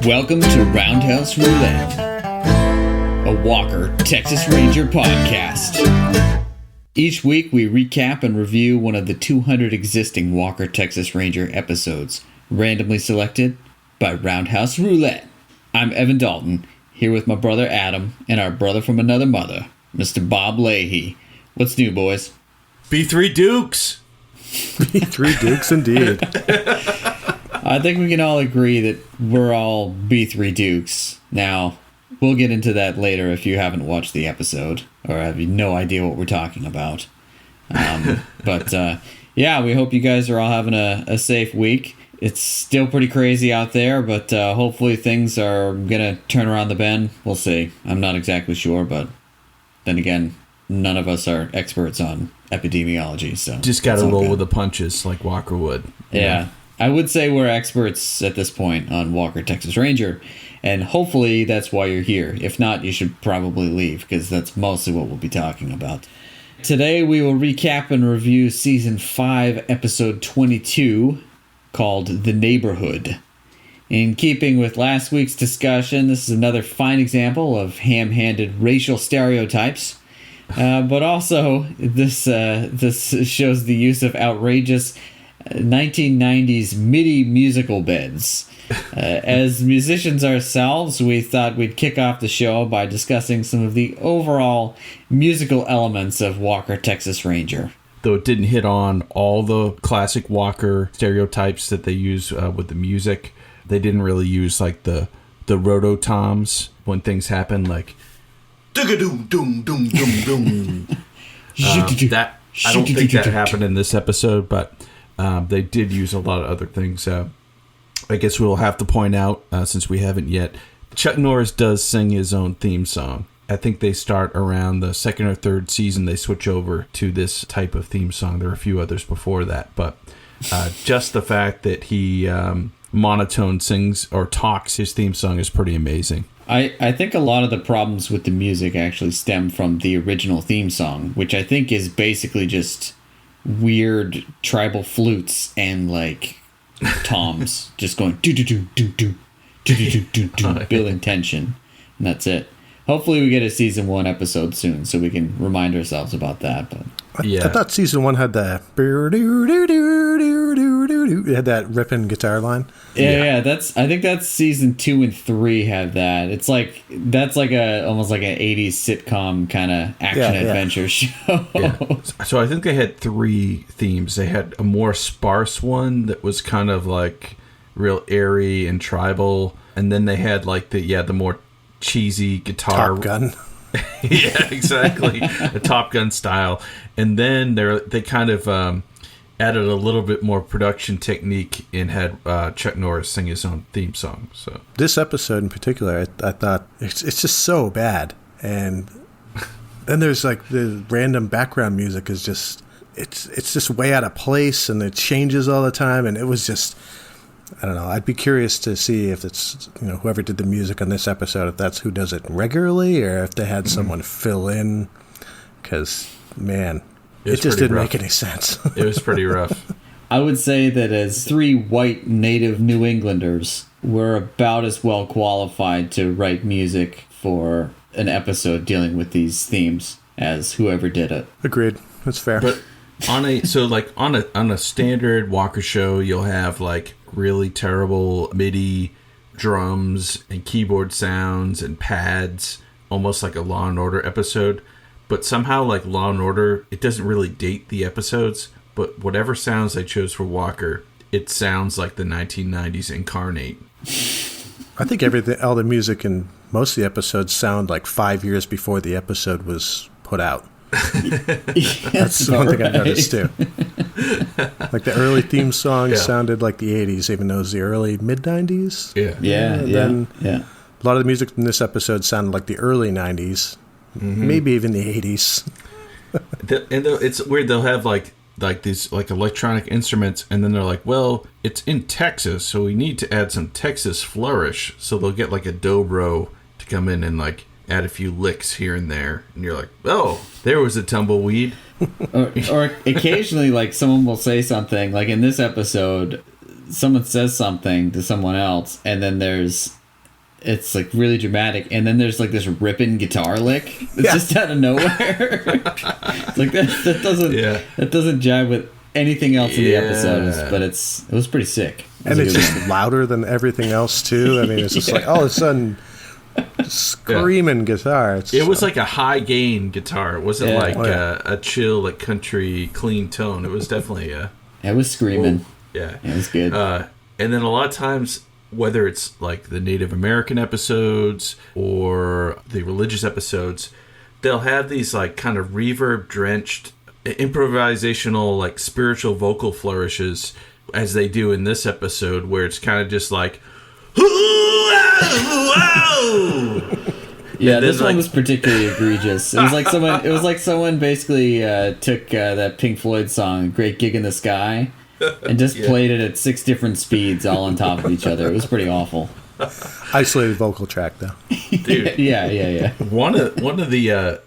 Welcome to Roundhouse Roulette, a Walker, Texas Ranger podcast. Each week we recap and review one of the 200 existing Walker, Texas Ranger episodes, randomly selected by Roundhouse Roulette. I'm Evan Dalton, here with my brother Adam and our brother from another mother, Mr. Bob Leahy. What's new, boys? B3 Dukes! B3 Dukes, indeed. I think we can all agree that we're all B3 Dukes. Now, we'll get into that later if you haven't watched the episode or have no idea what we're talking about. But we hope you guys are all having a safe week. It's still pretty crazy out there, but hopefully things are going to turn around the bend. We'll see. I'm not exactly sure, but then again, none of us are experts on epidemiology. So just got to roll with the punches like Walker would. Yeah. Know? I would say we're experts at this point on Walker, Texas Ranger, and hopefully that's why you're here. If not, you should probably leave, because that's mostly what we'll be talking about. Today we will recap and review Season 5, Episode 22, called The Neighborhood. In keeping with last week's discussion, this is another fine example of ham-handed racial stereotypes, but also this shows the use of outrageous 1990s MIDI musical beds. As musicians ourselves, we thought we'd kick off the show by discussing some of the overall musical elements of Walker, Texas Ranger. Though it didn't hit on all the classic Walker stereotypes that they use with the music, they didn't really use like the rototoms when things happen, like doom doom doom doom doom. That I don't think that happened in this episode, but they did use a lot of other things. I guess we'll have to point out, since we haven't yet, Chuck Norris does sing his own theme song. I think they start around the second or third season. They switch over to this type of theme song. There are a few others before that, but just the fact that he monotone sings or talks his theme song is pretty amazing. I think a lot of the problems with the music actually stem from the original theme song, which I think is basically just weird tribal flutes and like toms just going do do do do do do do do do, building tension, and that's it. Hopefully we get a season 1 episode soon so we can remind ourselves about that. But I thought season 1 had the it had that ripping guitar line. Yeah, I think that's season 2 and 3 have that. It's like that's like almost like an 80s sitcom kind of action adventure show. Yeah. So I think they had 3 themes. They had a more sparse one that was kind of like real airy and tribal, and then they had like the more cheesy guitar. Top Gun. Yeah, exactly. A Top Gun style. And then they kind of added a little bit more production technique and had Chuck Norris sing his own theme song. So this episode in particular, I thought it's just so bad. And then there's like the random background music is just it's just way out of place, and it changes all the time, and it was just, I don't know. I'd be curious to see if it's, whoever did the music on this episode, if that's who does it regularly, or if they had someone fill in, because, man, it just didn't make any sense. It was pretty rough. I would say that as 3 white native New Englanders, we're about as well qualified to write music for an episode dealing with these themes as whoever did it. Agreed. That's fair. But on a standard Walker show, you'll have like really terrible MIDI drums and keyboard sounds and pads, almost like a Law and Order episode. But somehow, like Law and Order, it doesn't really date the episodes, but whatever sounds they chose for Walker, it sounds like the 1990s incarnate. I think all the music in most of the episodes sound like 5 years before the episode was put out. That's one thing I've noticed too. Like the early theme song sounded like the 80s, even though it was the early mid-90s. Yeah. A lot of the music in this episode sounded like the early 90s, maybe even the 80s. It's weird. They'll have like these like electronic instruments, and then they're like, well, it's in Texas, so we need to add some Texas flourish. So they'll get like a dobro to come in and like add a few licks here and there, and you're like, oh, there was a tumbleweed. or occasionally, like, someone will say something, like in this episode, someone says something to someone else, and then there's it's like really dramatic, and then there's like this ripping guitar lick that's just out of nowhere. It's like that doesn't jive with anything else in the episode, but it was pretty sick. And it's just louder than everything else too. I mean, it's just like all of a sudden screaming guitar. It was like a high gain guitar. It wasn't a chill, like country clean tone. It was definitely it was screaming. Yeah, it was good. And then a lot of times, whether it's like the Native American episodes or the religious episodes, they'll have these like kind of reverb drenched improvisational, like spiritual vocal flourishes, as they do in this episode, where it's kind of just like, yeah, this one was particularly egregious. It was like someone basically took that Pink Floyd song "Great Gig in the Sky" and just played it at 6 different speeds, all on top of each other. It was pretty awful. Isolated vocal track, though. Dude, yeah. One of the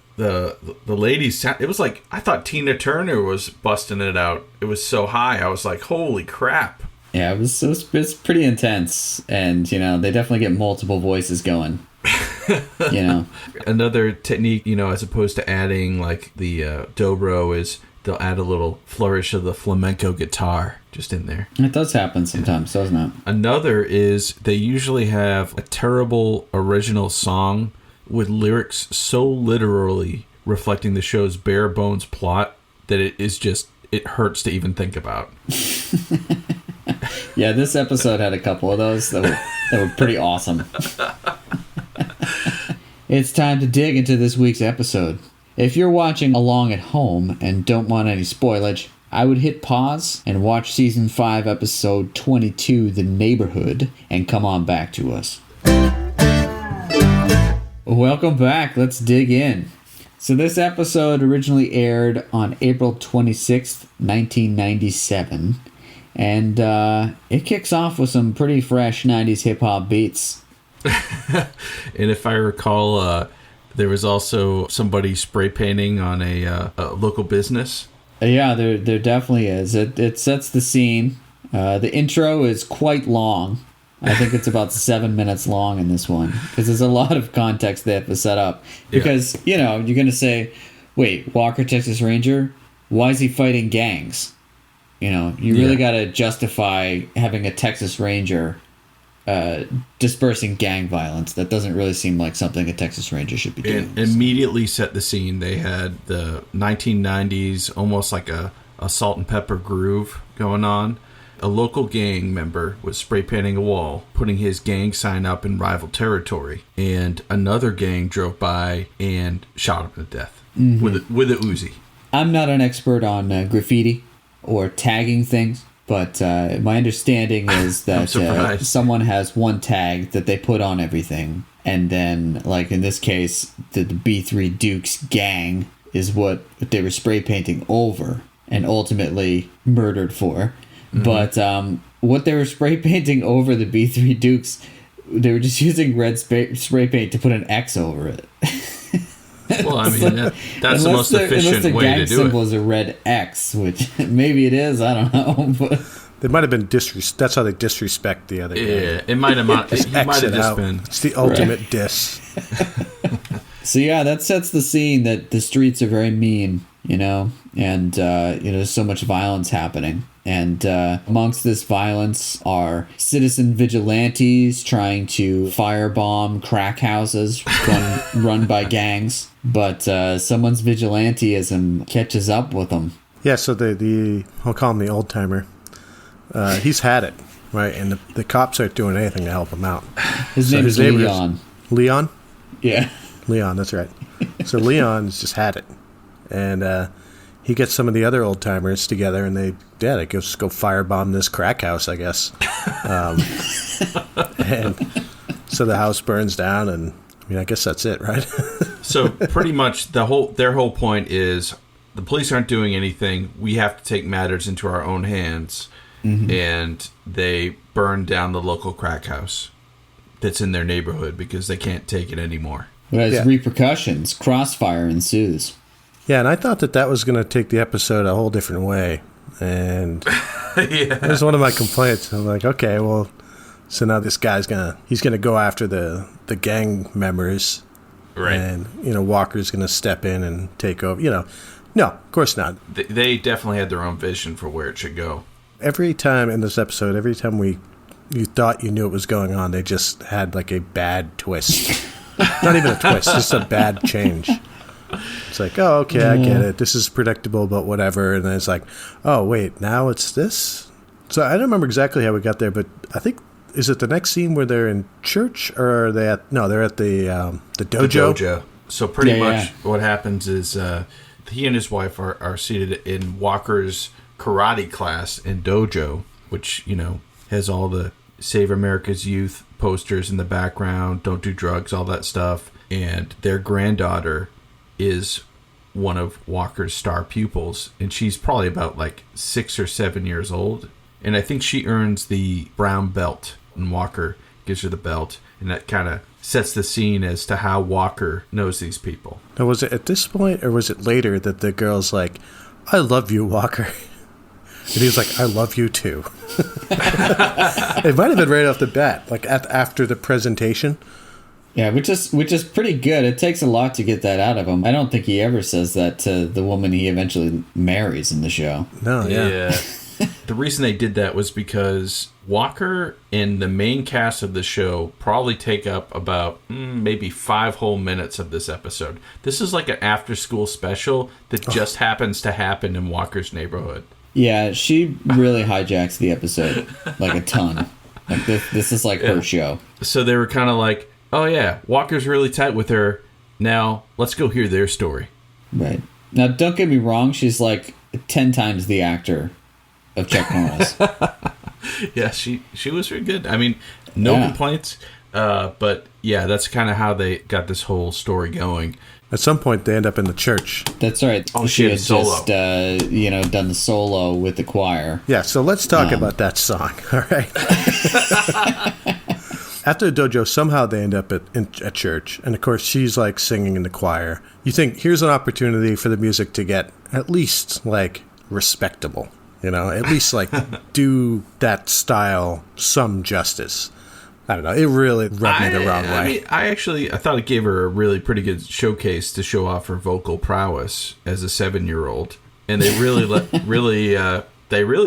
ladies, it was like, I thought Tina Turner was busting it out. It was so high. I was like, holy crap. Yeah, it's pretty intense, and they definitely get multiple voices going. Another technique, as opposed to adding like the dobro, is they'll add a little flourish of the flamenco guitar just in there. It does happen sometimes, doesn't it? Another is they usually have a terrible original song with lyrics so literally reflecting the show's bare bones plot that it hurts to even think about. Yeah, this episode had a couple of those that were pretty awesome. It's time to dig into this week's episode. If you're watching along at home and don't want any spoilage, I would hit pause and watch Season 5, Episode 22, The Neighborhood, and come on back to us. Welcome back. Let's dig in. So this episode originally aired on April 26th, 1997, and it kicks off with some pretty fresh 90s hip-hop beats. And if I recall, there was also somebody spray painting on a local business. Yeah, there definitely is. It sets the scene. The intro is quite long. I think it's about 7 minutes long in this one, because there's a lot of context they have to set up. Because, you're going to say, wait, Walker, Texas Ranger? Why is he fighting gangs? You really got to justify having a Texas Ranger dispersing gang violence. That doesn't really seem like something a Texas Ranger should be doing. And immediately set the scene. They had the 1990s, almost like a salt and pepper groove going on. A local gang member was spray painting a wall, putting his gang sign up in rival territory, and another gang drove by and shot him to death with a Uzi. I'm not an expert on graffiti or tagging things, but my understanding is that someone has one tag that they put on everything, and then, like in this case, the B3 Dukes gang is what they were spray painting over and ultimately murdered for. Mm-hmm. But what they were spray painting over the B3 Dukes, they were just using red spray paint to put an X over it. Well, I mean, that's the most efficient way to do it. Unless the gang symbol is a red X, which maybe it is, I don't know. But they might have been that's how they disrespect the other guy. Yeah, it might have just been. It's the ultimate diss. So yeah, that sets the scene that the streets are very mean, and there's so much violence happening. And amongst this violence are citizen vigilantes trying to firebomb crack houses run by gangs. But someone's vigilantism catches up with them. Yeah, so I'll call him the old timer. He's had it, right? And the cops aren't doing anything to help him out. His name is Leon. Leon? Yeah. Leon, that's right. So Leon's just had it. And he gets some of the other old timers together, and they just go firebomb this crack house, I guess. And so the house burns down, and I guess that's it, right? So pretty much their whole point is the police aren't doing anything. We have to take matters into our own hands, and they burn down the local crack house that's in their neighborhood because they can't take it anymore. It has repercussions. Crossfire ensues. Yeah, and I thought that was going to take the episode a whole different way. And that was one of my complaints. I'm like, okay, well, So now this guy's he's gonna go after the gang members, Right. And Walker's gonna step in and take over. No, of course not. They definitely had their own vision for where it should go. Every time in this episode, you thought you knew what was going on, they just had like a bad twist. Not even a twist, just a bad change. It's like, oh, okay, I get it. This is predictable, but whatever. And then it's like, oh, wait, now it's this? So I don't remember exactly how we got there, but I think, is it the next scene where they're in church, or are they they're at the dojo? The dojo. So pretty much what happens is he and his wife are seated in Walker's karate class in dojo, which, has all the Save America's Youth posters in the background, don't do drugs, all that stuff. And their granddaughter is one of Walker's star pupils, and she's probably about like 6 or 7 years old. And I think she earns the brown belt, and Walker gives her the belt, and that kind of sets the scene as to how Walker knows these people. Now, was it at this point, or was it later that the girl's like, I love you, Walker? And he's like, I love you too. It might have been right off the bat, like after the presentation. Yeah, which is pretty good. It takes a lot to get that out of him. I don't think he ever says that to the woman he eventually marries in the show. No, yeah. The reason they did that was because Walker and the main cast of the show probably take up about maybe 5 whole minutes of this episode. This is like an after-school special that just happens to happen in Walker's neighborhood. Yeah, she really hijacks the episode, like a ton. Like this is like her show. So they were kind of like, oh yeah, Walker's really tight with her. Now let's go hear their story. Right. Now, don't get me wrong. She's like 10 times the actor of Chuck Norris. Yeah, she was very good. I mean, no complaints. But yeah, that's kind of how they got this whole story going. At some point, they end up in the church. That's right. Oh, she had just done the solo with the choir. Yeah, so let's talk about that song, all right? After the dojo, somehow they end up at church. And, of course, she's, like, singing in the choir. You think, here's an opportunity for the music to get at least, like, respectable. At least, like, do that style some justice. I don't know. It really rubbed me the wrong way. I mean, I thought it gave her a really pretty good showcase to show off her vocal prowess as a 7-year-old. And they really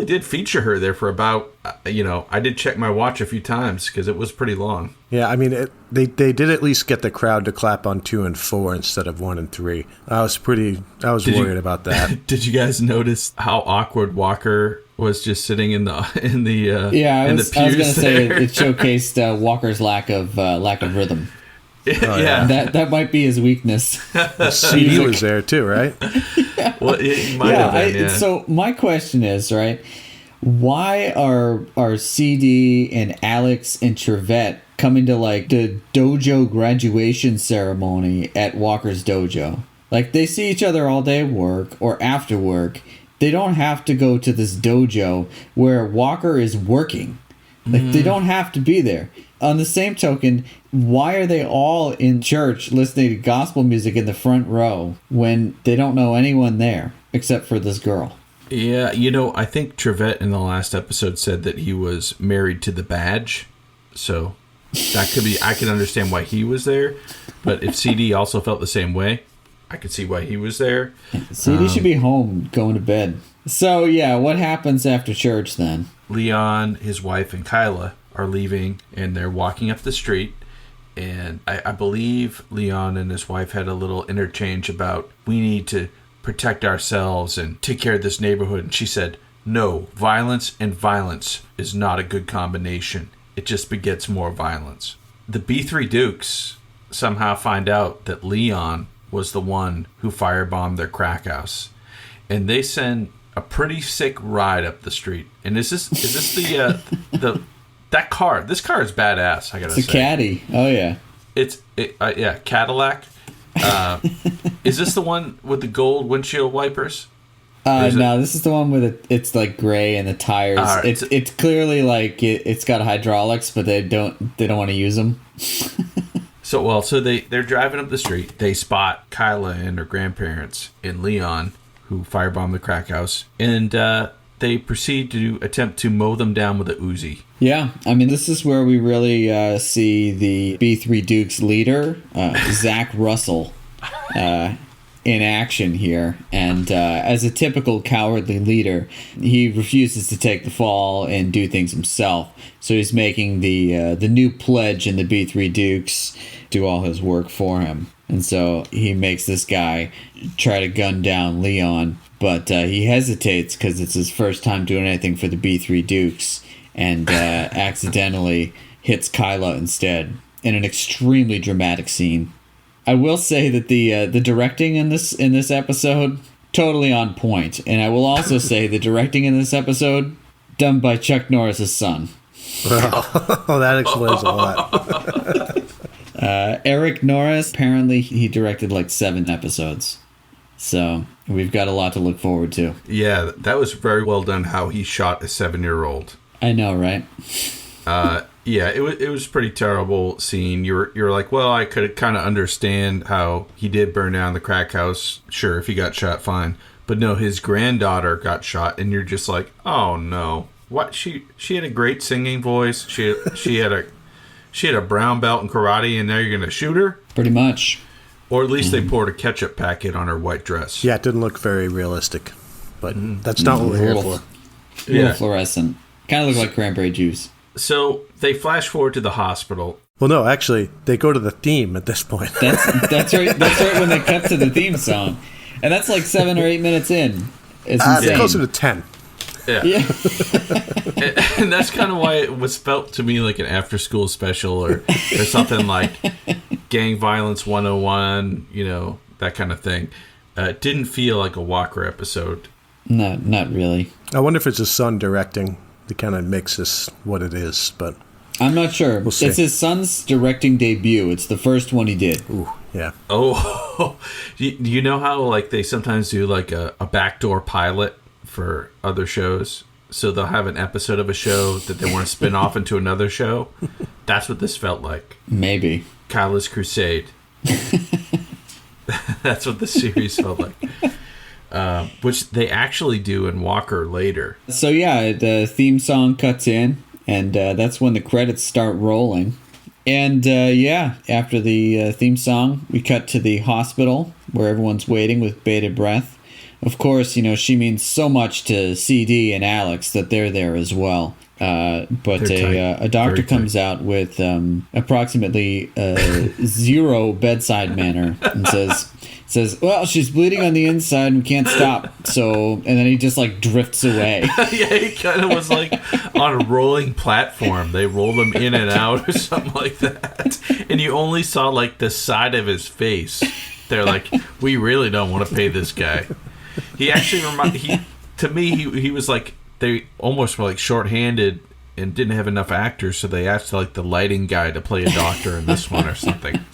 did feature her there for about, I did check my watch a few times because it was pretty long. Yeah, I mean, they did at least get the crowd to clap on 2 and 4 instead of 1 and 3. I was worried about that. Did you guys notice how awkward Walker was just sitting in the I was going to say it showcased Walker's lack of rhythm. Yeah. That might be his weakness. CD was there too, right? Well, it might have been, So my question is, right, why are CD and Alex and Trevette coming to like the dojo graduation ceremony at Walker's dojo? Like, they see each other all day at work or after work. They don't have to go to this dojo where Walker is working. Like, they don't have to be there. On the same token, why are they all in church listening to gospel music in the front row when they don't know anyone there except for this girl? Yeah, I think Trevette in the last episode said that he was married to the badge. So that could be, I can understand why he was there. But if CD also felt the same way, I could see why he was there. CD should be home going to bed. So, yeah, what happens after church then? Leon, his wife, and Kyla are leaving, and they're walking up the street. And I believe Leon and his wife had a little interchange about, we need to protect ourselves and take care of this neighborhood. And she said, no, violence and violence is not a good combination. It just begets more violence. The B3 Dukes somehow find out that Leon was the one who firebombed their crack house. And they send a pretty sick ride up the street. And is this that car? This car is badass, I gotta say. It's a Caddy. Oh, yeah. Yeah, Cadillac. Is this the one with the gold windshield wipers? No, this is the one with it's like gray and the tires. Right. It's clearly like it's got hydraulics, but they don't want to use them. So they're driving up the street. They spot Kyla and her grandparents and Leon, who firebombed the crack house, and they they proceed to attempt to mow them down with a Uzi. Yeah, I mean, this is where we really see the B3 Dukes leader, Zach Russell, in action here. And as a typical cowardly leader, he refuses to take the fall and do things himself. So he's making the new pledge in the B3 Dukes do all his work for him. And so he makes this guy try to gun down Leon, but he hesitates because it's his first time doing anything for the B3 Dukes, and accidentally hits Kyla instead in an extremely dramatic scene. I will say that the directing in this episode, totally on point. And I will also say the directing in this episode, done by Chuck Norris's son. Well, that explains a lot. Eric Norris, apparently he directed like 7 episodes. So we've got a lot to look forward to. Yeah, that was very well done how he shot a 7-year-old. I know, right? Yeah, it was pretty terrible scene. You're like, well, I could kind of understand how he did burn down the crack house. Sure, if he got shot, fine. But no, his granddaughter got shot, and you're just like, oh no. What? She had a great singing voice. She had a brown belt in karate, and now you're gonna shoot her? Pretty much. Or at least they poured a ketchup packet on her white dress. Yeah, it didn't look very realistic, but that's not what we're here for. A little fluorescent. Kind of look like cranberry juice. So they flash forward to the hospital. Well, no, actually, they go to the theme at this point. That's right. That's right when they cut to the theme song, and that's like 7 or 8 minutes in. It's insane. Closer to 10. Yeah. And that's kind of why it was felt to me like an after-school special or something like Gang Violence 101, that kind of thing. It didn't feel like a Walker episode. No, not really. I wonder if it's his son directing that kind of makes this what it is, but I'm not sure. We'll see. It's his son's directing debut. It's the first one he did. Ooh, yeah. Oh, you know how like they sometimes do like a backdoor pilot for other shows? So they'll have an episode of a show that they want to spin off into another show. That's what this felt like. Maybe. Kyla's Crusade. That's what the series felt like. Which they actually do in Walker later. So yeah, the theme song cuts in, and that's when the credits start rolling. And after the theme song, we cut to the hospital where everyone's waiting with bated breath. Of course, she means so much to CD and Alex that they're there as well. But a doctor comes out with approximately 0 bedside manner and says, well, she's bleeding on the inside and we can't stop. So, and then he just like drifts away. Yeah, he kind of was like on a rolling platform. They rolled him in and out or something like that. And you only saw like the side of his face. They're like, we really don't want to pay this guy. He actually to me, he was like, they almost were like shorthanded and didn't have enough actors, so they asked like the lighting guy to play a doctor in this one or something.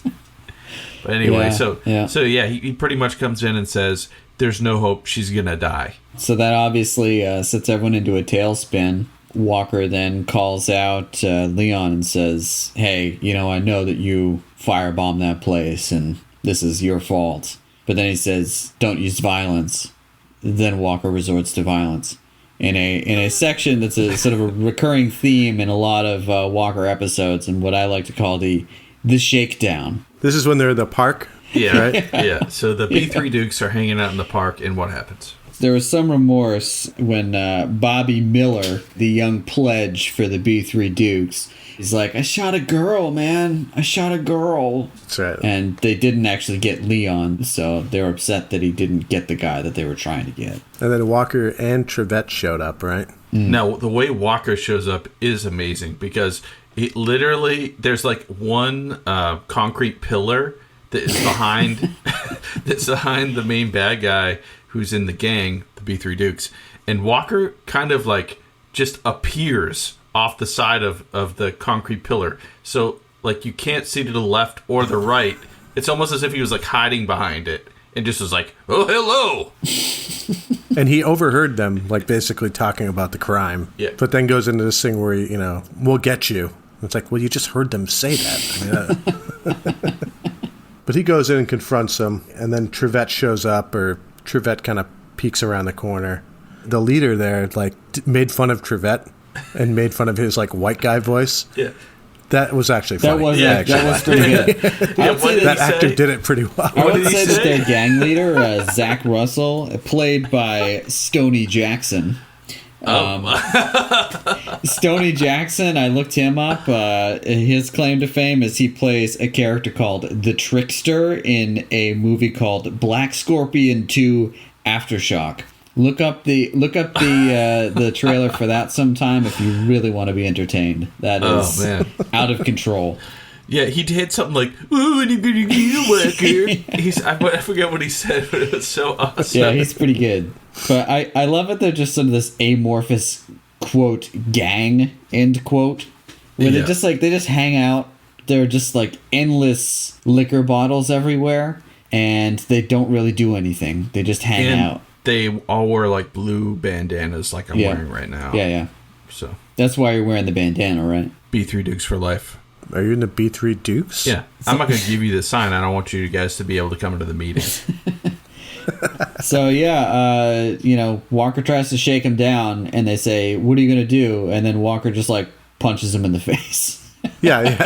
But anyway, he pretty much comes in and says, there's no hope, she's gonna die. So that obviously sets everyone into a tailspin. Walker then calls out Leon and says, hey, I know that you firebombed that place and this is your fault. But then he says, don't use violence. Then Walker resorts to violence. In a section that's a sort of a recurring theme in a lot of Walker episodes, and what I like to call the shakedown. This is when they're in the park? Yeah, right? Yeah. So the B3 Dukes are hanging out in the park, and what happens? There was some remorse when Bobby Miller, the young pledge for the B3 Dukes, he's like, I shot a girl, man. I shot a girl. That's right. And they didn't actually get Leon, so they were upset that he didn't get the guy that they were trying to get. And then Walker and Trevette showed up, right? Now, the way Walker shows up is amazing because it literally, there's like one concrete pillar that is behind that's behind the main bad guy who's in the gang, the B3 Dukes. And Walker kind of like just appears off the side of the concrete pillar. So like you can't see to the left or the right. It's almost as if he was like hiding behind it and just was like, oh, hello. And he overheard them like basically talking about the crime. Yeah. But then goes into this thing where, we'll get you. It's like, well, you just heard them say that. But he goes in and confronts them, and then Trevette shows up, or Trevette kind of peeks around the corner. the leader there like made fun of Trevette and made fun of his like white guy voice. Yeah. That was actually funny. That was pretty good. That actor did it pretty well. I would say that their gang leader, Zach Russell, played by Stoney Jackson. Stoney Jackson, I looked him up. His claim to fame is he plays a character called the Trickster in a movie called Black Scorpion 2 Aftershock. Look up the trailer for that sometime if you really want to be entertained. That is out of control. Yeah, he did something like, "Ooh, and you're gonna get a worker." I forget what he said, but it was so awesome. Yeah, he's pretty good. But I love it. They're just sort of this amorphous quote gang end quote where they just hang out. They're just like endless liquor bottles everywhere, and they don't really do anything. They just hang out. They all wear like blue bandanas, like I'm wearing right now. Yeah. So that's why you're wearing the bandana, right? B3 Dukes for life. Are you in the B3 Dukes? Yeah. I'm not going to give you the sign. I don't want you guys to be able to come into the meeting. So, Walker tries to shake him down, and they say, "What are you going to do?" And then Walker just, like, punches him in the face. Yeah.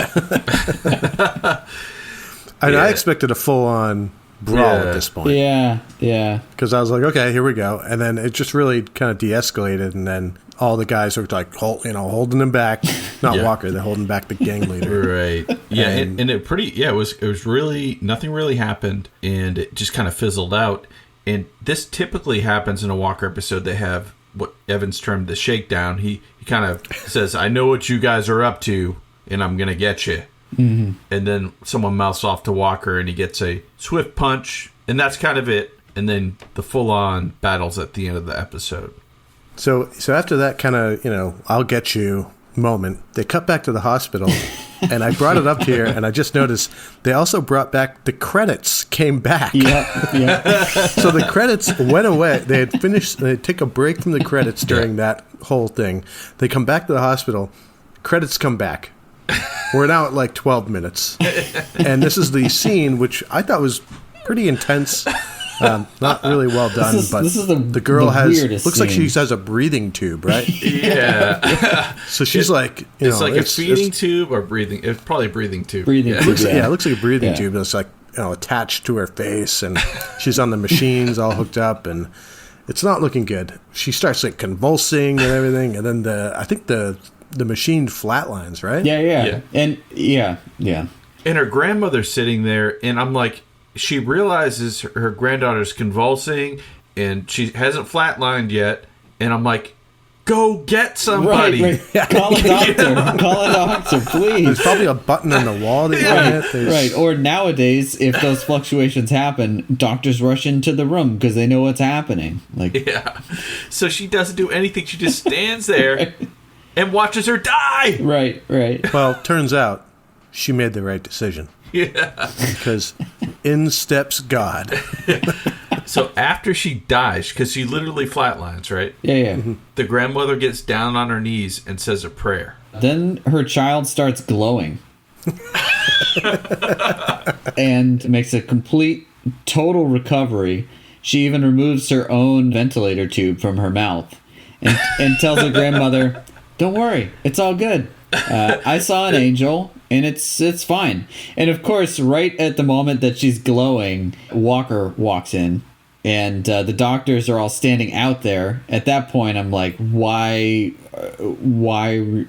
I expected a full-on brawl at this point. Yeah. Because I was like, okay, here we go. And then it just really kind of de-escalated, and then all the guys were like, holding him back. Not Walker, they're holding back the gang leader. Right. Yeah, and it was really, nothing really happened, and it just kind of fizzled out. And this typically happens in a Walker episode. They have what Evans termed the shakedown. He kind of says, "I know what you guys are up to, and I'm going to get you." Mm-hmm. And then someone mouths off to Walker, and he gets a swift punch, and that's kind of it. And then the full-on battles at the end of the episode. So after that kind of, I'll get you moment, they cut back to the hospital, and I brought it up here, and I just noticed they also brought back the credits came back. Yeah. So the credits went away. They had finished. They take a break from the credits during that whole thing. They come back to the hospital. Credits come back. We're now at like 12 minutes, and this is the scene which I thought was pretty intense. Not really well done, but this is the girl looks like she scene. has a breathing tube, right? Yeah. So she's like, it's like a feeding tube or breathing. It's probably a breathing tube. It looks like a breathing tube. It's like attached to her face, and she's on the machines all hooked up, and it's not looking good. She starts like convulsing and everything, and then I think the machine flatlines, right? Yeah. And And her grandmother's sitting there, and I'm like, she realizes her granddaughter's convulsing, and she hasn't flatlined yet. And I'm like, go get somebody. Right. Call a doctor. Call a doctor, please. There's probably a button on the wall that you can hit. Right. Or nowadays, if those fluctuations happen, doctors rush into the room because they know what's happening. Yeah. So she doesn't do anything. She just stands there and watches her die. Right. Well, turns out she made the right decision. Yeah. Because in steps God. So after she dies, because she literally flatlines, right? Yeah. Mm-hmm. The grandmother gets down on her knees and says a prayer. Then her child starts glowing. And makes a complete, total recovery. She even removes her own ventilator tube from her mouth and tells her grandmother, "Don't worry, it's all good. I saw an angel, and it's fine." And of course, right at the moment that she's glowing, Walker walks in, and the doctors are all standing out there. At that point, I'm like, why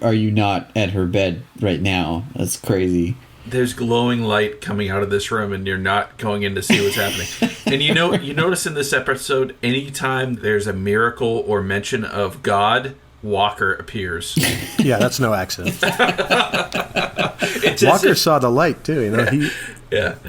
are you not at her bed right now? That's crazy. There's glowing light coming out of this room, and you're not going in to see what's happening. And you notice in this episode, anytime there's a miracle or mention of God, Walker appears. Yeah, that's no accident. Walker saw the light too.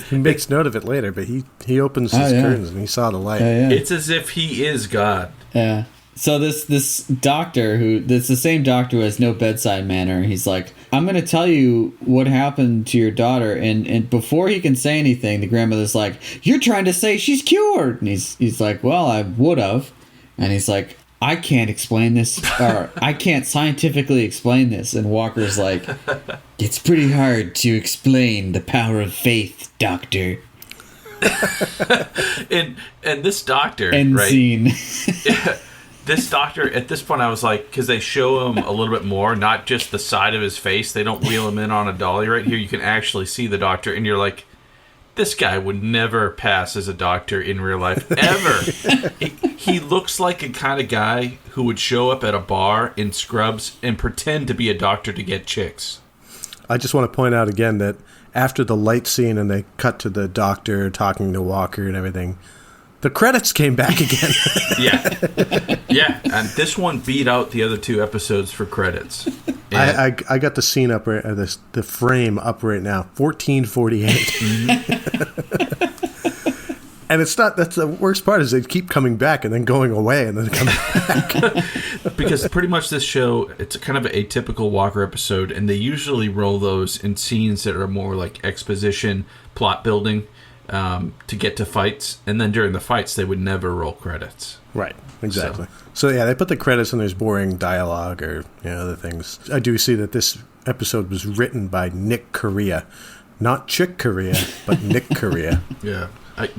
He makes note of it later, but he opens his curtains and he saw the light. Yeah. It's as if he is God. Yeah. So this doctor it's the same doctor who has no bedside manner. He's like, "I'm going to tell you what happened to your daughter." And before he can say anything, the grandmother's like, "You're trying to say she's cured." And he's like, "Well, I would have." And he's like, "I can't explain this, or I can't scientifically explain this." And Walker's like, "It's pretty hard to explain the power of faith, doctor." and this doctor, End right? scene. This doctor, at this point, I was like, because they show him a little bit more, not just the side of his face. They don't wheel him in on a dolly right here. You can actually see the doctor, and you're like, this guy would never pass as a doctor in real life, ever. He looks like a kind of guy who would show up at a bar in scrubs and pretend to be a doctor to get chicks. I just want to point out again that after the light scene and they cut to the doctor talking to Walker and everything, the credits came back again. Yeah, and this one beat out the other 2 episodes for credits. I got the scene up right, the frame up right now, 14:48. And it's not. That's the worst part is they keep coming back and then going away and then coming back. Because pretty much this show, it's kind of an atypical Walker episode, and they usually roll those in scenes that are more like exposition, plot building, to get to fights, and then during the fights they would never roll credits. Right, exactly. So yeah, they put the credits and there's boring dialogue or other things. I do see that this episode was written by Nick Correa, not Chick Corea, but Nick Correa. Yeah.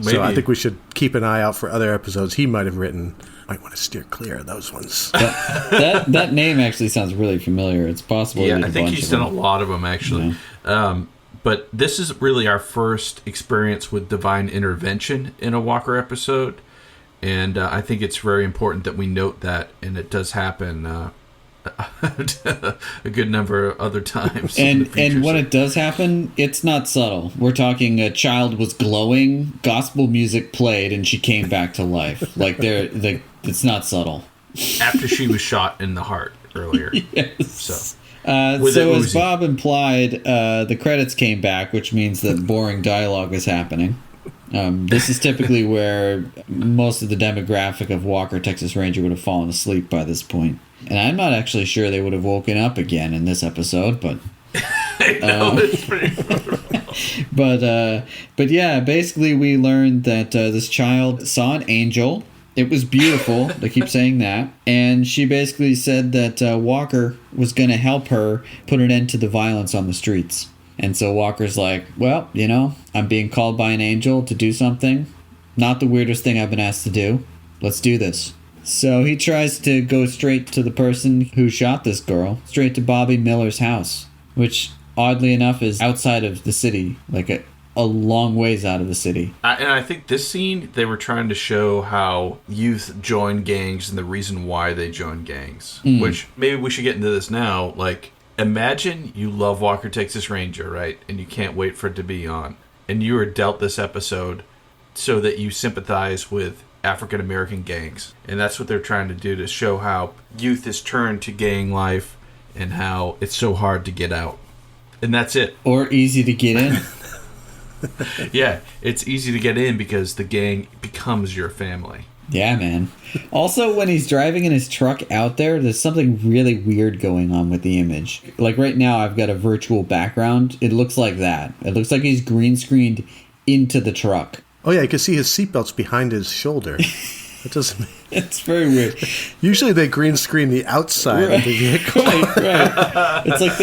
So I think we should keep an eye out for other episodes he might have written. Might want to steer clear of those ones. That name actually sounds really familiar. It's possible. Yeah, I think he's done a lot of them actually. Yeah. But this is really our first experience with divine intervention in a Walker episode, and I think it's very important that we note that, and it does happen a good number of other times. And when it does happen, it's not subtle. We're talking a child was glowing, gospel music played, and she came back to life. Like it's not subtle. After she was shot in the heart earlier. Yes. So as Bob implied, the credits came back, which means that boring dialogue is happening. This is typically where most of the demographic of Walker, Texas Ranger would have fallen asleep by this point. And I'm not actually sure they would have woken up again in this episode, but... it's pretty but yeah, basically we learned that this child saw an angel. It was beautiful. They keep saying that. And she basically said that Walker was going to help her put an end to the violence on the streets. And so Walker's like, well, I'm being called by an angel to do something. Not the weirdest thing I've been asked to do. Let's do this. So he tries to go straight to the person who shot this girl, straight to Bobby Miller's house, which oddly enough is outside of the city, like a long ways out of the city. And I think this scene, they were trying to show how youth join gangs and the reason why they join gangs, which maybe we should get into this now. Like, imagine you love Walker, Texas Ranger, right? And you can't wait for it to be on. And you are dealt this episode so that you sympathize with African American gangs. And that's what they're trying to do, to show how youth is turned to gang life and how it's so hard to get out. And that's it. Or easy to get in. Yeah, it's easy to get in because the gang becomes your family. Yeah, man. Also, when he's driving in his truck out there's something really weird going on with the image. Like right now, I've got a virtual background. It looks like that. It looks like he's green screened into the truck. Oh yeah, you can see his seatbelt's behind his shoulder. It doesn't. It's very weird. Usually they green screen the outside of the vehicle. Right. It's like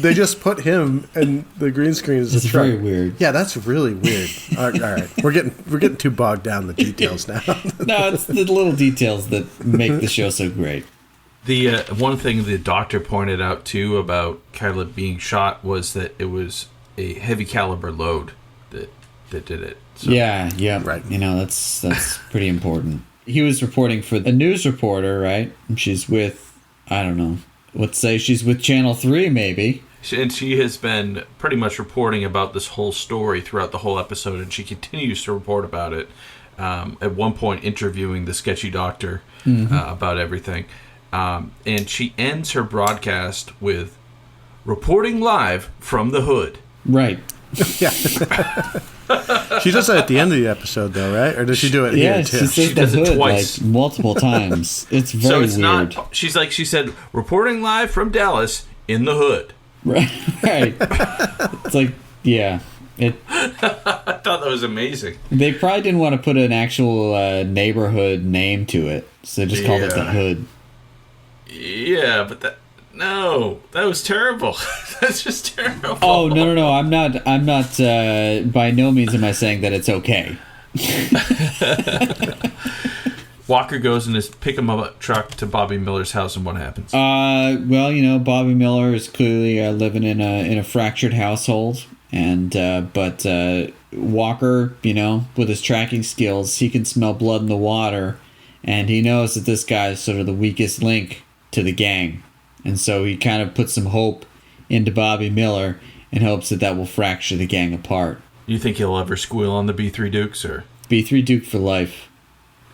they just put him and the green screen is the truck. It's very weird. Yeah, that's really weird. All right, we're getting too bogged down in the details now. No, it's the little details that make the show so great. The one thing the doctor pointed out too about Caleb being shot was that it was a heavy caliber load that did it. So. Yeah, right. That's pretty important. He was reporting for a news reporter, right? She's with, I don't know, let's say she's with Channel 3 maybe. And she has been pretty much reporting about this whole story throughout the whole episode, and she continues to report about it. At one point interviewing the sketchy doctor about everything. And she ends her broadcast with reporting live from the hood. Right. Yeah. She does that at the end of the episode, though, right? Or does she do it here, too? She does it hood, twice. like, multiple times. It's very weird. Not... She said, reporting live from Dallas in the hood. Right. It's like, yeah. I thought that was amazing. They probably didn't want to put an actual neighborhood name to it, so they just called it the hood. Yeah, but that was terrible. That's just terrible. Oh no! I'm not. By no means am I saying that it's okay. Walker goes in his pick-em-up truck to Bobby Miller's house, and what happens? Well, Bobby Miller is clearly living in a fractured household, and but Walker, with his tracking skills, he can smell blood in the water, and he knows that this guy is sort of the weakest link to the gang, and so he kind of puts some hope into Bobby Miller in hopes that will fracture the gang apart. You think he'll ever squeal on the B3 Dukes, or B3 Duke for life?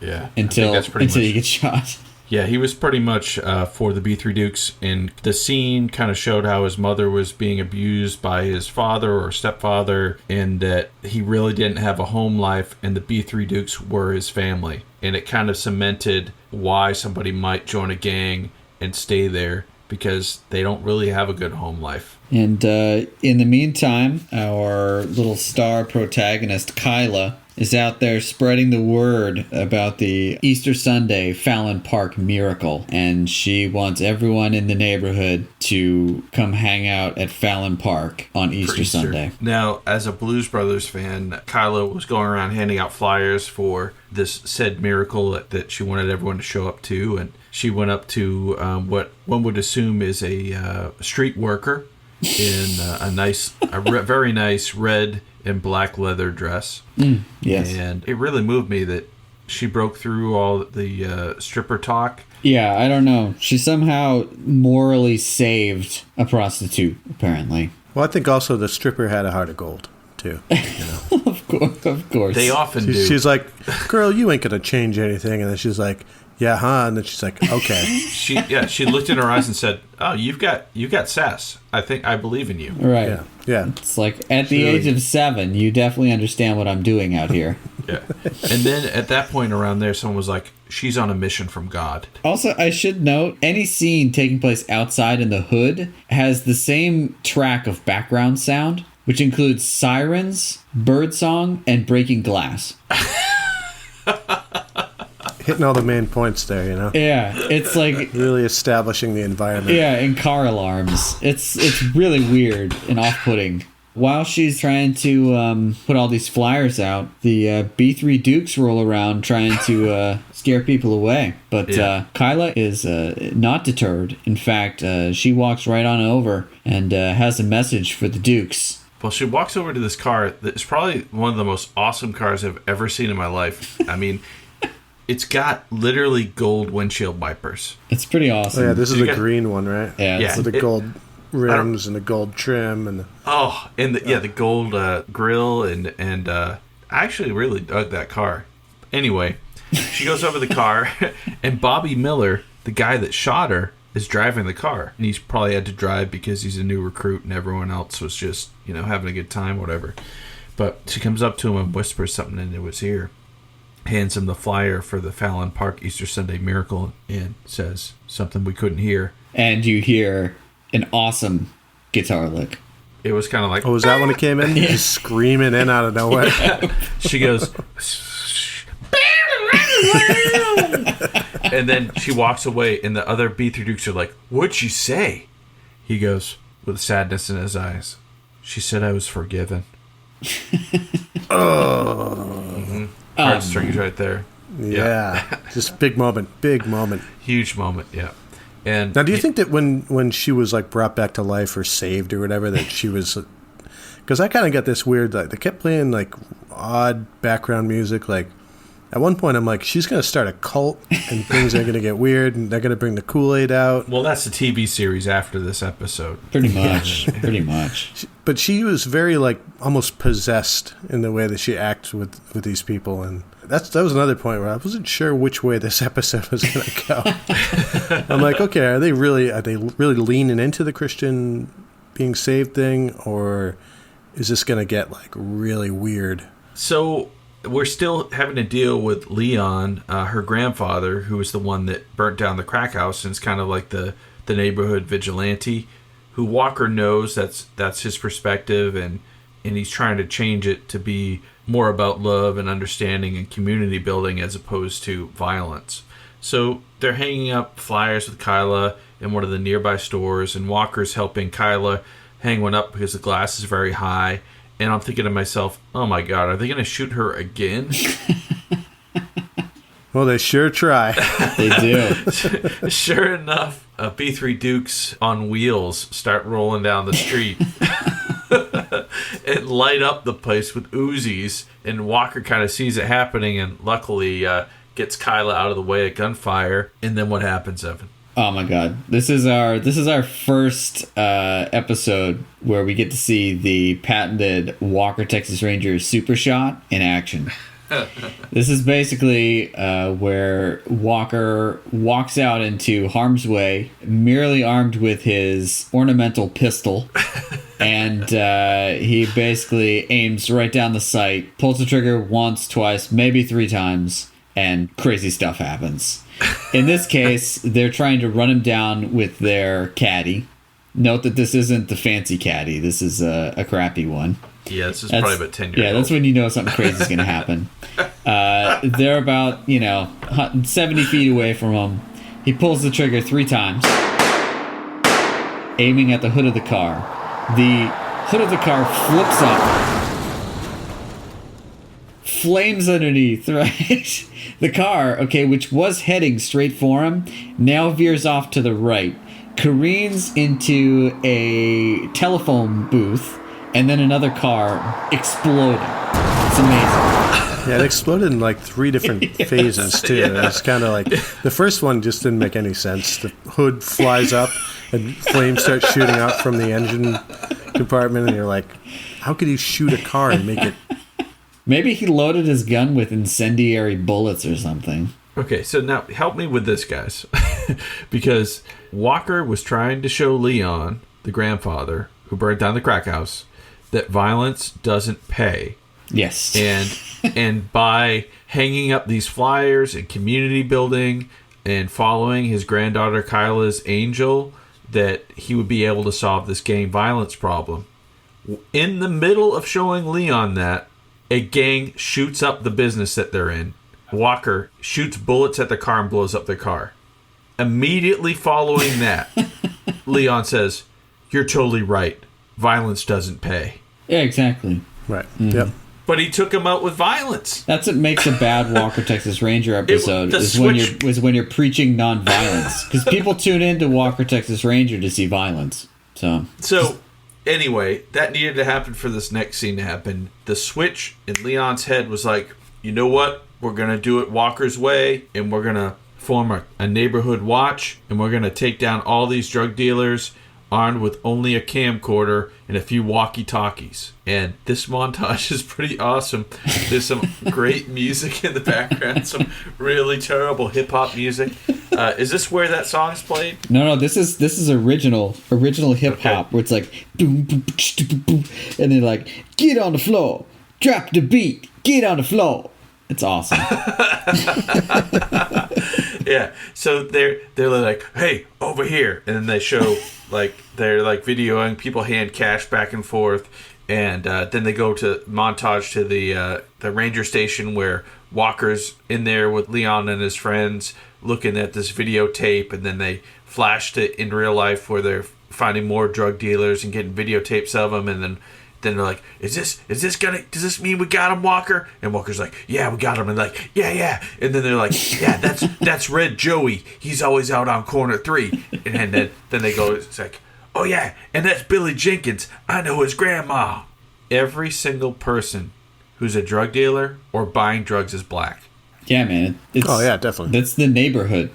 Yeah, until he gets shot. Yeah, he was pretty much for the B3 Dukes, and the scene kind of showed how his mother was being abused by his father or stepfather, and that he really didn't have a home life, and the B3 Dukes were his family. And it kind of cemented why somebody might join a gang and stay there, because they don't really have a good home life. And in the meantime, our little star protagonist, Kyla, is out there spreading the word about the Easter Sunday Fallon Park miracle. And she wants everyone in the neighborhood to come hang out at Fallon Park on Easter Sunday. Now, as a Blues Brothers fan, Kyla was going around handing out flyers for this said miracle that she wanted everyone to show up to. And she went up to what one would assume is a street worker in a very nice red and black leather dress. Yes. And it really moved me that she broke through all the stripper talk. Yeah, I don't know. She somehow morally saved a prostitute, apparently. Well, I think also the stripper had a heart of gold, too. Of course. They often do. She's like, girl, you ain't going to change anything. And then she's like, yeah, huh? And then she's like, okay. She looked in her eyes and said, "Oh, you've got sass. I believe in you." Right. Yeah. It's like at the age of 7, you definitely understand what I'm doing out here. Yeah. And then at that point around there, someone was like, "She's on a mission from God." Also, I should note, any scene taking place outside in the hood has the same track of background sound, which includes sirens, birdsong, and breaking glass. Hitting all the main points there, Yeah, it's like really establishing the environment. Yeah, and car alarms. It's really weird and off-putting. While she's trying to put all these flyers out, the B3 Dukes roll around trying to scare people away. But Kyla is not deterred. In fact, she walks right on over and has a message for the Dukes. Well, she walks over to this car that's probably one of the most awesome cars I've ever seen in my life. I mean, it's got literally gold windshield wipers. It's pretty awesome. Oh, yeah, this is the green one, right? Yeah. With the gold rims and the gold trim and the gold grill and I actually really dug that car. Anyway, she goes over the car, and Bobby Miller, the guy that shot her, is driving the car. And he's probably had to drive because he's a new recruit and everyone else was just, having a good time, whatever. But she comes up to him and whispers something into his ear, hands him the flyer for the Fallon Park Easter Sunday Miracle, and says something we couldn't hear. And you hear an awesome guitar lick. It was kind of like... Oh, was that when it came in? Yeah. Just screaming in out of nowhere. She goes... And then she walks away, and the other B3 Dukes are like, "What'd she say?" He goes, with sadness in his eyes, "She said I was forgiven." Heartstrings right there. Yeah. Just big moment. Huge moment, yeah. And now, do you think that when she was like brought back to life or saved or whatever, that she was... Because I kind of got this weird, like, they kept playing like odd background music, like... At one point, I'm like, she's going to start a cult, and things are going to get weird, and they're going to bring the Kool-Aid out. Well, that's the TV series after this episode. Pretty much. Pretty much. But she was very, like, almost possessed in the way that she acts with these people, and that was another point where I wasn't sure which way this episode was going to go. I'm like, okay, are they really leaning into the Christian being saved thing, or is this going to get, like, really weird? So... we're still having to deal with Leon, her grandfather, who was the one that burnt down the crack house, and it's kind of like the neighborhood vigilante, who Walker knows that's his perspective, and he's trying to change it to be more about love and understanding and community building as opposed to violence. So they're hanging up flyers with Kyla in one of the nearby stores, and Walker's helping Kyla hang one up because the glass is very high. And I'm thinking to myself, oh my God, are they going to shoot her again? Well, they sure try. They do. Sure enough, B3 Dukes on wheels start rolling down the street and light up the place with Uzis. And Walker kind of sees it happening and luckily gets Kyla out of the way at gunfire. And then what happens, Evan? Oh my God! This is our first episode where we get to see the patented Walker Texas Ranger Super Shot in action. This is basically where Walker walks out into harm's way, merely armed with his ornamental pistol, and he basically aims right down the sight, pulls the trigger once, twice, maybe 3 times, and crazy stuff happens. In this case, they're trying to run him down with their caddy. Note that this isn't the fancy caddy. This is a crappy one. Yeah, this is probably about 10 years old. Yeah, that's when you know something crazy is going to happen. They're about, 70 feet away from him. He pulls the trigger 3 times, aiming at the hood of the car. The hood of the car flips up, flames underneath, right? The car, which was heading straight for him, now veers off to the right, careens into a telephone booth, and then another car exploding. It's amazing. Yeah, it exploded in like 3 different phases, too. Yeah. It's kind of like the first one just didn't make any sense. The hood flies up and flames start shooting out from the engine compartment, and you're like, how could you shoot a car and make it? Maybe he loaded his gun with incendiary bullets or something. Okay, so now help me with this, guys. Because Walker was trying to show Leon, the grandfather, who burned down the crack house, that violence doesn't pay. Yes. And by hanging up these flyers and community building and following his granddaughter Kyla's angel, that he would be able to solve this gang violence problem. In the middle of showing Leon that, a gang shoots up the business that they're in. Walker shoots bullets at the car and blows up their car. Immediately following that, Leon says, "You're totally right. Violence doesn't pay." Yeah, exactly. Right. Yep. But he took him out with violence. That's what makes a bad Walker Texas Ranger episode when you're preaching nonviolence, because people tune into Walker Texas Ranger to see violence. So anyway, that needed to happen for this next scene to happen. The switch in Leon's head was like, you know what? We're going to do it Walker's way, and we're going to form a neighborhood watch, and we're going to take down all these drug dealers armed with only a camcorder and a few walkie-talkies. And this montage is pretty awesome. There's some great music in the background, some really terrible hip-hop music. Is this where that song's played? No, this is original hip hop, where it's like boom, boom, boom, boom, and then like, get on the floor, drop the beat, get on the floor. It's awesome. Yeah, so they're like, hey, over here, and then they show like they're like videoing people hand cash back and forth, and then they go to montage to the ranger station where Walker's in there with Leon and his friends looking at this videotape, and then they flash to in real life where they're finding more drug dealers and getting videotapes of them, and then they're like, does this mean we got him, Walker? And Walker's like, yeah, we got him. And like, yeah. And then they're like, yeah, that's Red Joey. He's always out on corner 3. And then they go, it's like, oh yeah, and that's Billy Jenkins. I know his grandma. Every single person who's a drug dealer or buying drugs is black. Yeah, man. Oh yeah, definitely. That's the neighborhood.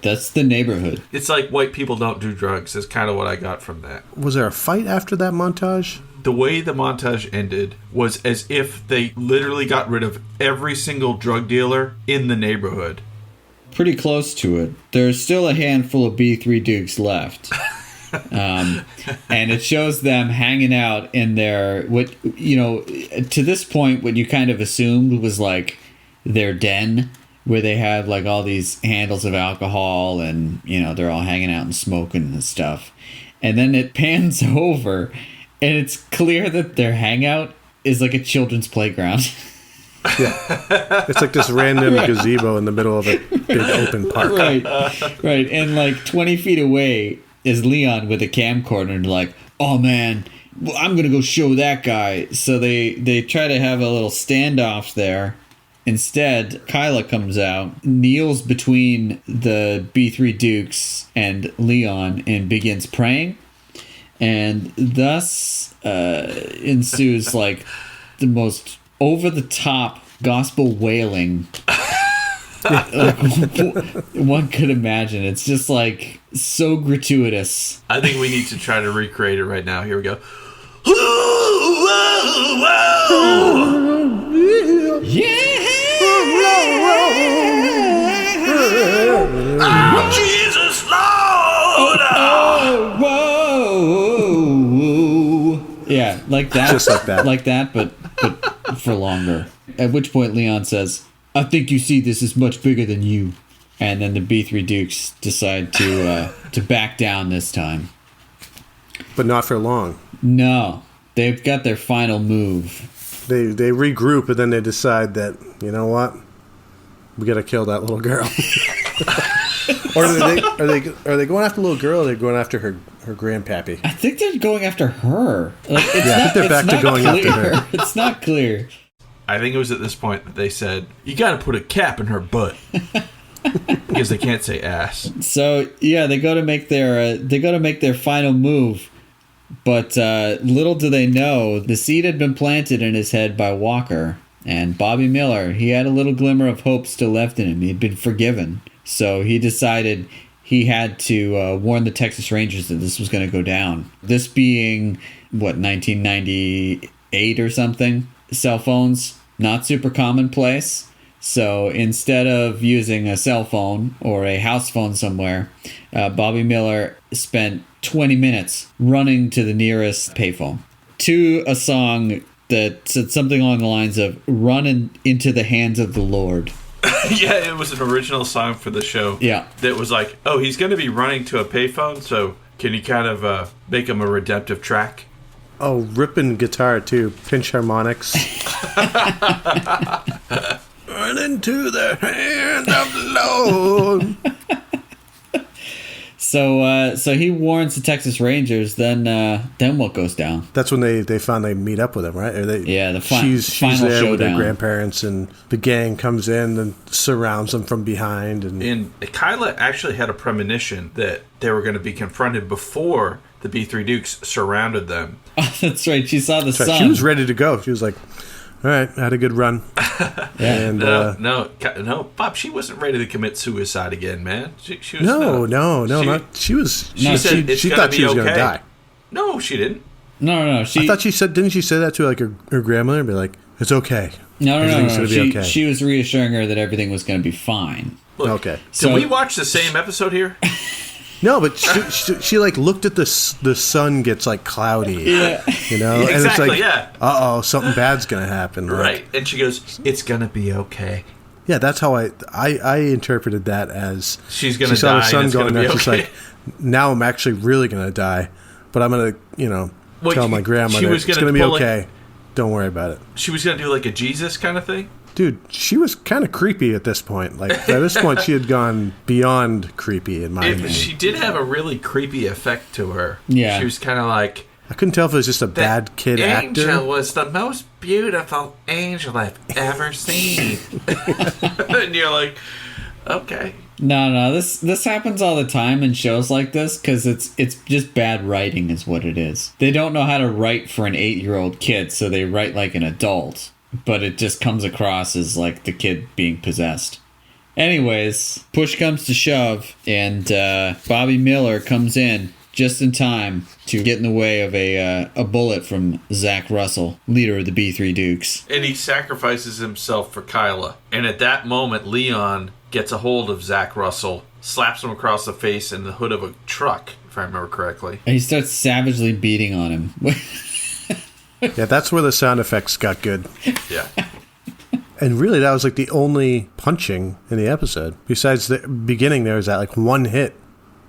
It's like white people don't do drugs. Is kind of what I got from that. Was there a fight after that montage? The way the montage ended was as if they literally got rid of every single drug dealer in the neighborhood. Pretty close to it. There's still a handful of B3 Dukes left. And it shows them hanging out in their, to this point, what you kind of assumed was like their den, where they have like all these handles of alcohol and, they're all hanging out and smoking and stuff. And then it pans over, and it's clear that their hangout is like a children's playground. Yeah. It's like this random gazebo in the middle of a big open park. Right. And like 20 feet away is Leon with a camcorder, and like, oh man, I'm going to go show that guy. So they try to have a little standoff there. Instead, Kyla comes out, kneels between the B3 Dukes and Leon, and begins praying. And thus ensues like the most over-the-top gospel wailing like one could imagine. It's just like so gratuitous. I think we need to try to recreate it right now. Here we go. Oh, Jesus, Lord! Whoa! Yeah, like that. Just like that. Like that, but for longer. At which point Leon says, "I think you see this is much bigger than you." And then the B3 Dukes decide to back down this time. But not for long. No, they've got their final move. They regroup and then they decide that, you know what, we got to kill that little girl. Or are they going after the little girl? Or are they going after her grandpappy? I think they're going after her. Like, it's I think they're back to going after her. It's not clear. I think it was at this point that they said, "You got to put a cap in her butt," because they can't say ass. So yeah, they go to make their final move, but little do they know the seed had been planted in his head by Walker and Bobby Miller. He had a little glimmer of hope still left in him. He had been forgiven, so he decided he had to warn the Texas Rangers that this was going to go down. This being 1998 or something. Cell phones, not super commonplace. So instead of using a cell phone or a house phone somewhere, Bobby Miller spent 20 minutes running to the nearest payphone to a song that said something along the lines of "Run into the hands of the Lord." Yeah, it was an original song for the show. Yeah. That was like, oh, he's going to be running to a payphone, so can you kind of make him a redemptive track? Oh, ripping guitar too, pinch harmonics. Run into the hand of the Lord. So he warns the Texas Rangers. Then what goes down? That's when they finally meet up with him, right? Or she's final there with her showdown. grandparents, and the gang comes in and surrounds them from behind. And Kyla actually had a premonition that they were going to be confronted before the B3 Dukes surrounded them. Oh, that's right. She saw the sun. Right. She was ready to go. She was like, "All right, I had a good run." Yeah. And, no, Bob. She wasn't ready to commit suicide again, man. She was no. She was. She said she thought she was going to die. No, she didn't. No. I thought she said. Didn't she say that to like her grandmother and be like, "It's okay." No. Everything's gonna be okay. She was reassuring her that everything was going to be fine. Look, okay. Can we watch the same episode here? No, but she like looked at the sun gets like cloudy, Yeah. you know, Exactly, and it's like, yeah. Uh-oh, something bad's gonna happen, Right. And she goes, "It's gonna be okay." Yeah, that's how I interpreted that as She's gonna she saw die the sun and it's going gonna be there. She's okay. like, now I'm actually really gonna die, but I'm gonna tell my grandmother it's gonna be okay. Don't worry about it. She was gonna do like a Jesus kind of thing. Dude, she was kind of creepy at this point. Like, at this point, she had gone beyond creepy, in my opinion. She did have a really creepy effect to her. Yeah. She was kind of like... I couldn't tell if it was just a bad kid angel actor. was the most beautiful angel I've ever seen. And you're like, okay. No. This happens all the time in shows like this because it's just bad writing is what it is. They don't know how to write for an 8-year-old kid, so they write like an adult. But it just comes across as like the kid being possessed. Anyways, push comes to shove, and Bobby Miller comes in just in time to get in the way of a bullet from Zach Russell, leader of the B3 Dukes. And he sacrifices himself for Kyla. And at that moment, Leon gets a hold of Zach Russell, slaps him across the face in the hood of a truck, if I remember correctly. And he starts savagely beating on him. Yeah, that's where the sound effects got good. Yeah. And really, that was like the only punching in the episode. Besides the beginning, there was that like one hit.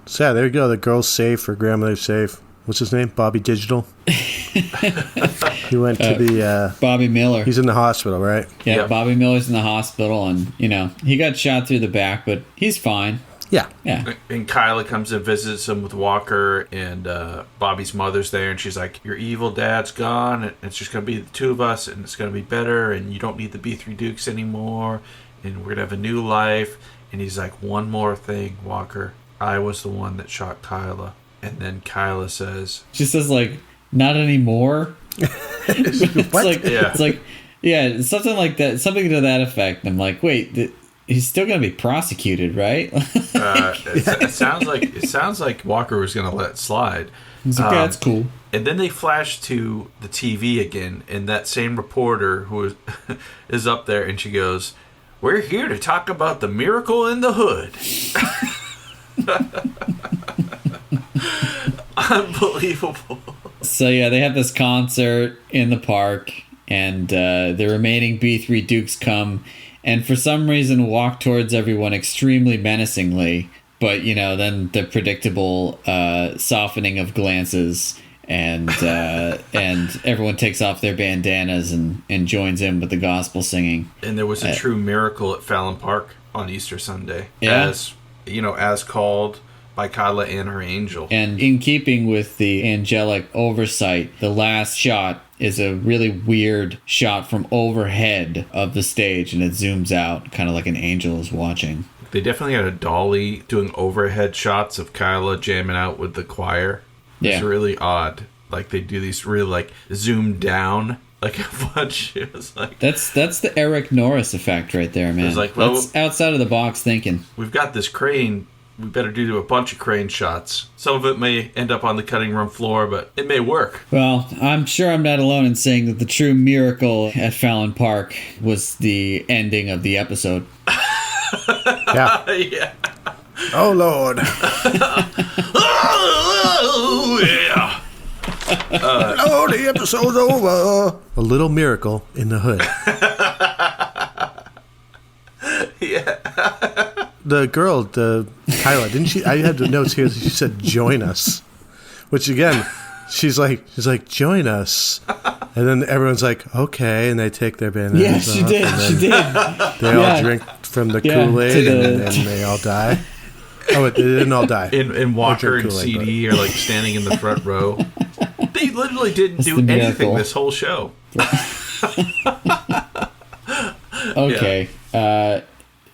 So yeah, there you go. The girl's safe. Her grandmother's safe. What's his name? Bobby Digital. He went to the... Bobby Miller. He's in the hospital, right? Yeah, Yep. Bobby Miller's in the hospital, and, he got shot through the back, but he's fine. Yeah. Yeah. And Kyla comes and visits him with Walker, and Bobby's mother's there, and she's like, your evil dad's gone, and it's just going to be the two of us, and it's going to be better, and you don't need the B3 Dukes anymore, and we're going to have a new life. And he's like, one more thing, Walker. I was the one that shot Kyla. And then Kyla says... She says, like, not anymore. What? It's like, yeah, something like that, something to that effect. I'm like, wait, he's still going to be prosecuted, right? It sounds like Walker was going to let it slide. He's like, yeah, that's cool. And then they flash to the TV again, and that same reporter who is up there, and she goes, we're here to talk about the miracle in the hood. Unbelievable. So yeah, they have this concert in the park, and the remaining B3 Dukes come, and for some reason walk towards everyone extremely menacingly. But then the predictable softening of glances, and everyone takes off their bandanas and joins in with the gospel singing. And there was a true miracle at Fallon Park on Easter Sunday, yeah. as called by Kyla and her angel. And in keeping with the angelic oversight, the last shot is a really weird shot from overhead of the stage, and it zooms out, kind of like an angel is watching. They definitely had a dolly doing overhead shots of Kyla jamming out with the choir. It's really odd. Like, they do these really, like, zoom down, like, a bunch. It was like... That's the Eric Norris effect right there, man. It's like, well, that's outside of the box thinking. We've got this crane. We better do a bunch of crane shots. Some of it may end up on the cutting room floor, but it may work. Well, I'm sure I'm not alone in saying that the true miracle at Fallon Park was the ending of the episode. Yeah. Yeah. Oh, Lord. Oh, yeah. Oh, the episode's over. A little miracle in the hood. Yeah. The girl, Kyla, didn't she? I had the notes here that she said, join us. Which, again, she's like, join us. And then everyone's like, okay. And they take their bandanas Yeah, off. she did. She did. They all drink from the Kool-Aid and they all die. Oh, they didn't all die. And Walker and Kool-Aid, CD are like standing in the front row. They literally didn't do the anything miracle. this whole show. Okay.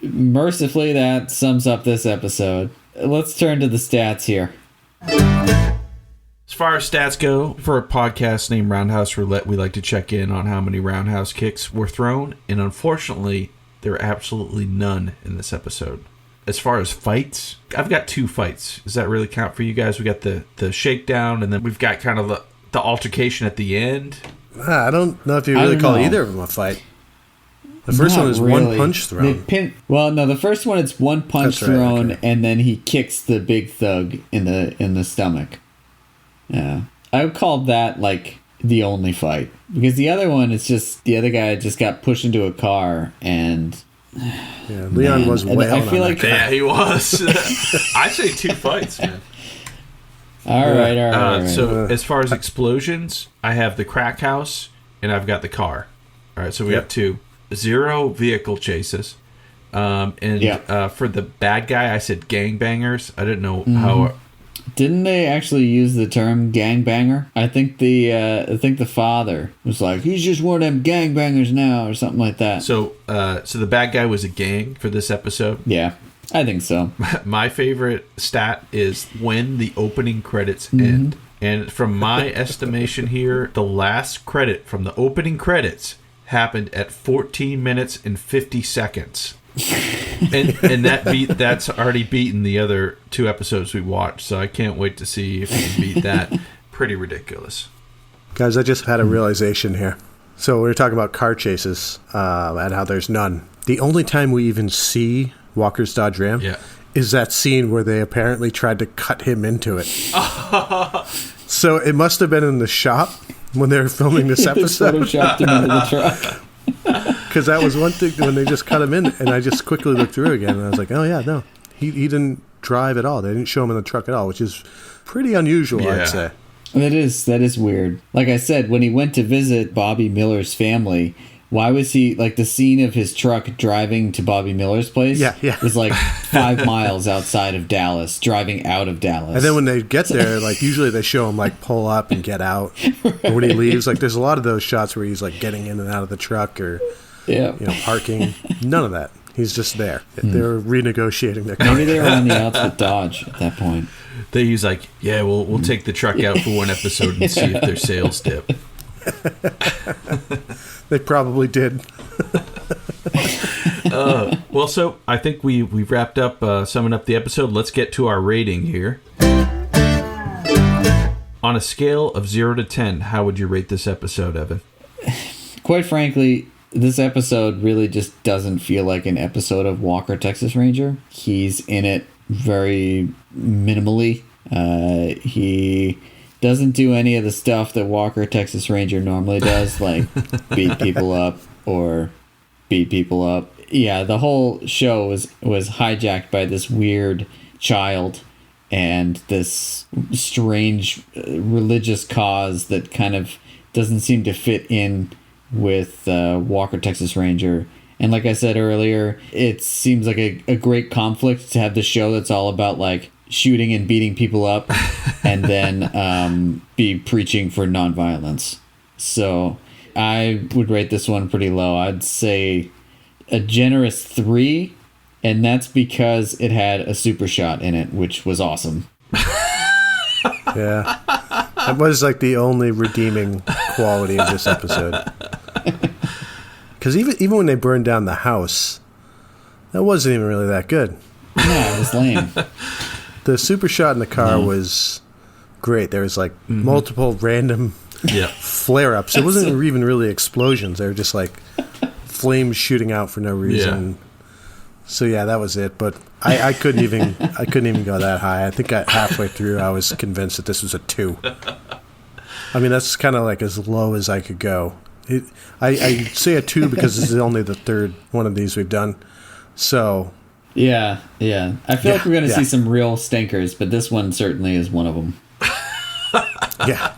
Mercifully, that sums up this episode. Let's turn to the stats here. As far as stats go, for a podcast named Roundhouse Roulette, we like to check in on how many roundhouse kicks were thrown, and unfortunately, there are absolutely none in this episode. As far as fights, I've got 2 fights. Does that really count for you guys? We got the shakedown, and then we've got kind of the altercation at the end. I don't know if you really call either of them a fight. The first Not one is really. one punch thrown. The first one it's one punch That's right, thrown, okay. and then he kicks the big thug in the stomach. Yeah, I would call that like the only fight, because the other one is just the other guy just got pushed into a car, and Yeah, Leon was wailing. I feel on like that guy. Yeah, he was. I'd say 2 fights, man. all right. So as far as explosions, I have the crack house and I've got the car. All right, so we have 2. 0 vehicle chases. For the bad guy, I said gangbangers. I didn't know how. Didn't they actually use the term gangbanger? I think the father was like, he's just one of them gangbangers now, or something like that. So the bad guy was a gang for this episode. Yeah, I think so. My favorite stat is when the opening credits end. And from my estimation here, the last credit from the opening credits happened at 14 minutes and 50 seconds. and that's already beaten the other 2 episodes we watched, so I can't wait to see if we can beat that. Pretty ridiculous. Guys, I just had a realization here. So we were talking about car chases and how there's none. The only time we even see Walker's Dodge Ram is that scene where they apparently tried to cut him into it. So it must have been in the shop when they were filming this episode. They photoshopped him into the truck. Because that was one thing when they just cut him in, and I just quickly looked through again, and I was like, oh, yeah, no. He didn't drive at all. They didn't show him in the truck at all, which is pretty unusual, I'd say. That is weird. Like I said, when he went to visit Bobby Miller's family, why was he, like, the scene of his truck driving to Bobby Miller's place was like 5 miles outside of Dallas, driving out of Dallas. And then when they get there, like, usually they show him, like, pull up and get out. Right. Or when he leaves, like, there's a lot of those shots where he's, like, getting in and out of the truck or, parking. None of that. He's just there. They're renegotiating their contract. Maybe they were on the outs with Dodge at that point. He's like, yeah, we'll take the truck out for one episode and see if their sales dip. They probably did. Well, so I think we've wrapped up summing up the episode. Let's get to our rating here. On a scale of 0 to 10, how would you rate this episode, Evan? Quite frankly, this episode really just doesn't feel like an episode of Walker, Texas Ranger. He's in it very minimally. He doesn't do any of the stuff that Walker, Texas Ranger normally does, like beat people up or beat people up. Yeah, the whole show was hijacked by this weird child and this strange religious cause that kind of doesn't seem to fit in with Walker, Texas Ranger. And like I said earlier, it seems like a great conflict to have the show that's all about, like, shooting and beating people up and then be preaching for nonviolence. So I would rate this one pretty low. I'd say a generous 3, and that's because it had a super shot in it, which was awesome. Yeah. That was, like, the only redeeming quality of this episode. Because even when they burned down the house, that wasn't even really that good. Yeah, it was lame. The super shot in the car was great. There was, like, multiple random flare-ups. It wasn't even really explosions. They were just, like, flames shooting out for no reason. Yeah. So yeah, that was it. But I couldn't even go that high. I think halfway through I was convinced that this was a 2. I mean, that's kind of like as low as I could go. I say a 2 because this is only the third one of these we've done. So yeah. I feel like we're going to see some real stinkers, but this one certainly is one of them. Yeah.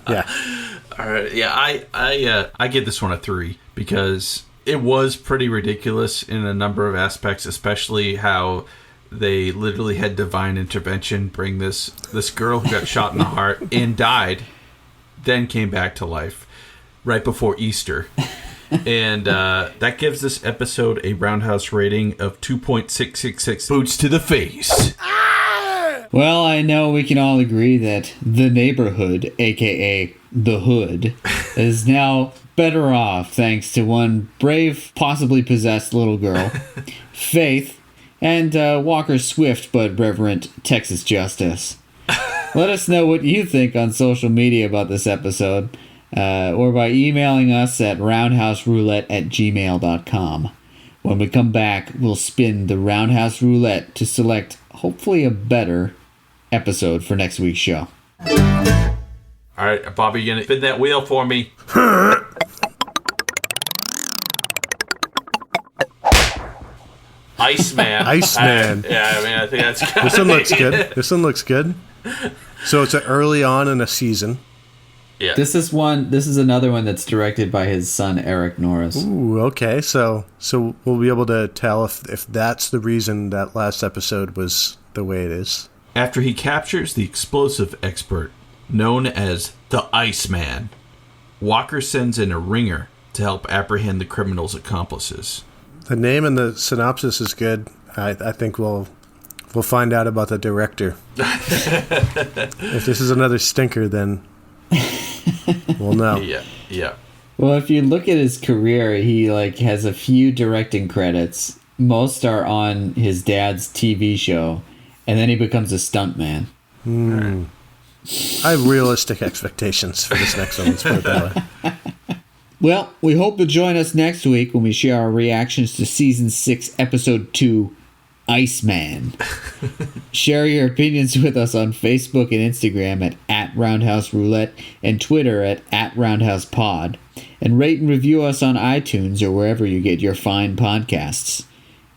All right. Yeah, I give this one a 3 because it was pretty ridiculous in a number of aspects, especially how they literally had divine intervention bring this girl who got shot in the heart and died, then came back to life right before Easter. And that gives this episode a Roundhouse rating of 2.666 boots to the face. Well, I know we can all agree that the neighborhood, a.k.a. the hood, is now better off thanks to one brave, possibly possessed little girl, Faith, and Walker's swift but reverent Texas justice. Let us know what you think on social media about this episode, or by emailing us at roundhouseroulette@gmail.com. When we come back, we'll spin the Roundhouse Roulette to select, hopefully, a better episode for next week's show. All right, Bobby, you gonna spin that wheel for me? Iceman. Yeah, I mean, I think that's good. This one looks good. So it's early on in a season. Yeah. This is another one that's directed by his son Eric Norris. Ooh, okay. So we'll be able to tell if that's the reason that last episode was the way it is. After he captures the explosive expert known as the Iceman, Walker sends in a ringer to help apprehend the criminal's accomplices. The name and the synopsis is good. I think we'll find out about the director. If this is another stinker, then we'll know. Yeah. Well, if you look at his career, he has a few directing credits. Most are on his dad's TV show, and then he becomes a stuntman. Right. I have realistic expectations for this next one. Let's put it that way. Well, we hope you'll join us next week when we share our reactions to Season 6, Episode 2, Iceman. Share your opinions with us on Facebook and Instagram at Roundhouse Roulette and Twitter at Roundhouse Pod. And rate and review us on iTunes or wherever you get your fine podcasts.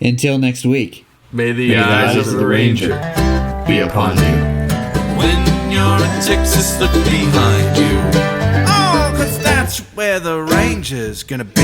Until next week. May the eyes of the Ranger be upon you. When you're in Texas, look behind you. Oh, 'cause that's where the Ranger's gonna be.